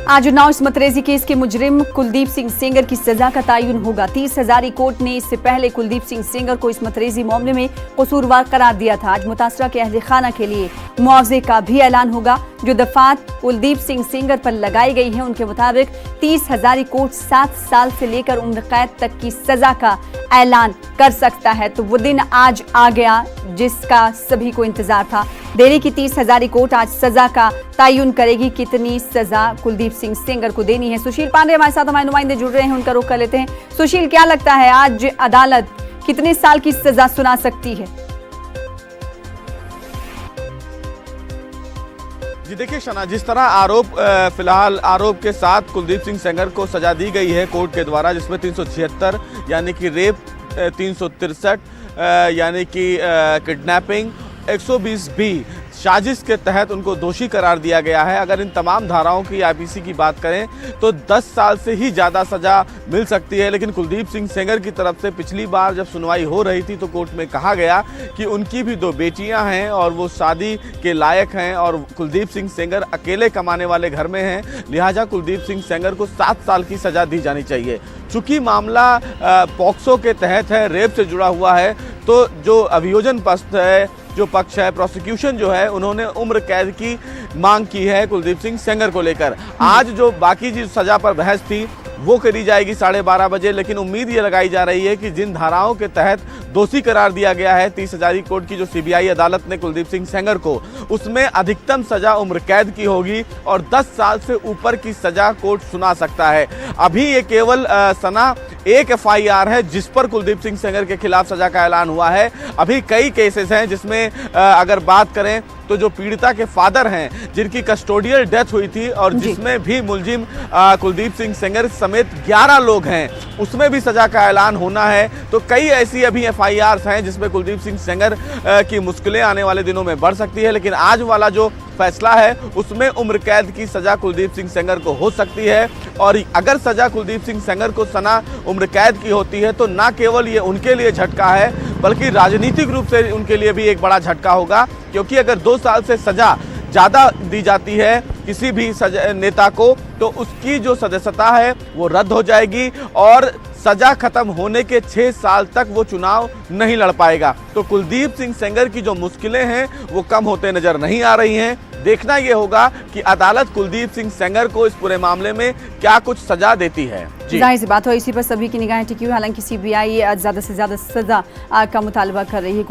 आज उन्नाव इस्मत-रेजी केस के मुजरिम कुलदीप सिंह सेंगर की सजा का तयन होगा। 30 हजारी कोर्ट ने इससे पहले कुलदीप सिंह सेंगर को इस्मत-रेजी मामले में कसूरवार करार दिया था। आज मुतासरा के अहले खाना के लिए मुआवजे का भी ऐलान होगा। जो दफात कुलदीप सिंह सेंगर पर लगाई गई है उनके मुताबिक 30 हजारी कोर्ट 7 साल से लेकर उम्र कैद तक की सजा का ऐलान कर सकता है। तो वो दिन आज आ गया जिसका सभी को इंतजार था। दिल्ली की 30 हजारी कोर्ट आज सजा का तयन करेगी, कितनी सजा कुलदीप सिंह सेंगर को देनी है। सुशील पांडे हमारे साथ हमारे नुमाइंदे जुड़ रहे हैं, उनका रुख कर लेते हैं। सुशील, क्या लगता है आज अदालत कितने साल की सजा सुना सकती है? जी देखिए शना, जिस तरह फिलहाल आरोप के साथ कुलदीप सिंह सेंगर को सजा दी गई है कोर्ट के द्वारा, जिसमें 376 यानी कि रेप, 363 यानी कि किडनैपिंग, 120 भी साजिश के तहत उनको दोषी करार दिया गया है। अगर इन तमाम धाराओं की आईपीसी की बात करें तो 10 साल से ही ज़्यादा सज़ा मिल सकती है। लेकिन कुलदीप सिंह सेंगर की तरफ से पिछली बार जब सुनवाई हो रही थी तो कोर्ट में कहा गया कि उनकी भी 2 बेटियां हैं और वो शादी के लायक हैं और कुलदीप सिंह सेंगर अकेले कमाने वाले घर में हैं, लिहाजा कुलदीप सिंह सेंगर को 7 साल की सज़ा दी जानी चाहिए। चूँकि मामला पॉक्सो के तहत है, रेप से जुड़ा हुआ है, तो जो अभियोजन पक्ष है, प्रोसिक्यूशन जो है, उन्होंने उम्र कैद की मांग की है कुलदीप सिंह सेंगर को लेकर। आज जो बाकी जी सजा पर बहस थी वो करी जाएगी 12:30 बजे, लेकिन उम्मीद ये लगाई जा रही है कि जिन धाराओं के तहत दोषी करार दिया गया है 30 हजारी कोर्ट की जो सीबीआई अदालत ने कुलदीप सिंह सेंगर को, उसमें अधिकतम सजा उम्र कैद की होगी और 10 साल से ऊपर की सजा कोर्ट सुना सकता है। अभी ये केवल सना एक एफआईआर है जिस पर कुलदीप सिंह सेंगर के खिलाफ सजा का ऐलान हुआ है। अभी कई केसेस हैं जिसमें अगर बात करें तो जो पीड़िता के फादर हैं जिनकी कस्टोडियल डेथ हुई थी और जिसमें भी मुलजिम कुलदीप सिंह सेंगर समेत 11 लोग हैं, उसमें भी सजा का ऐलान होना है। तो कई ऐसी अभी एफआईआर्स हैं जिसमें कुलदीप सिंह सेंगर की मुश्किलें आने वाले दिनों में बढ़ सकती है। लेकिन आज वाला जो फैसला है उसमें उम्र कैद की सजा कुलदीप सिंह सेंगर को हो सकती है। और अगर सजा कुलदीप सिंह सेंगर को सना उम्र कैद की होती है तो ना केवल ये उनके लिए झटका है बल्कि राजनीतिक रूप से उनके लिए भी एक बड़ा झटका होगा, क्योंकि अगर 2 साल से सजा ज़्यादा दी जाती है किसी भी नेता को तो उसकी जो सदस्यता है वो रद्द हो जाएगी और सजा खत्म होने के 6 साल तक वो चुनाव नहीं लड़ पाएगा। तो कुलदीप सिंह सेंगर की जो मुश्किलें हैं वो कम होते नजर नहीं आ रही हैं। देखना ये होगा कि अदालत कुलदीप सिंह सेंगर को इस पूरे मामले में क्या कुछ सजा देती है। जाहिर सी बात हो, इसी पर सभी की निगाहें टिकी हुई। हालांकि सीबीआई ज्यादा से ज्यादा सजा का मुतालबा कर रही है।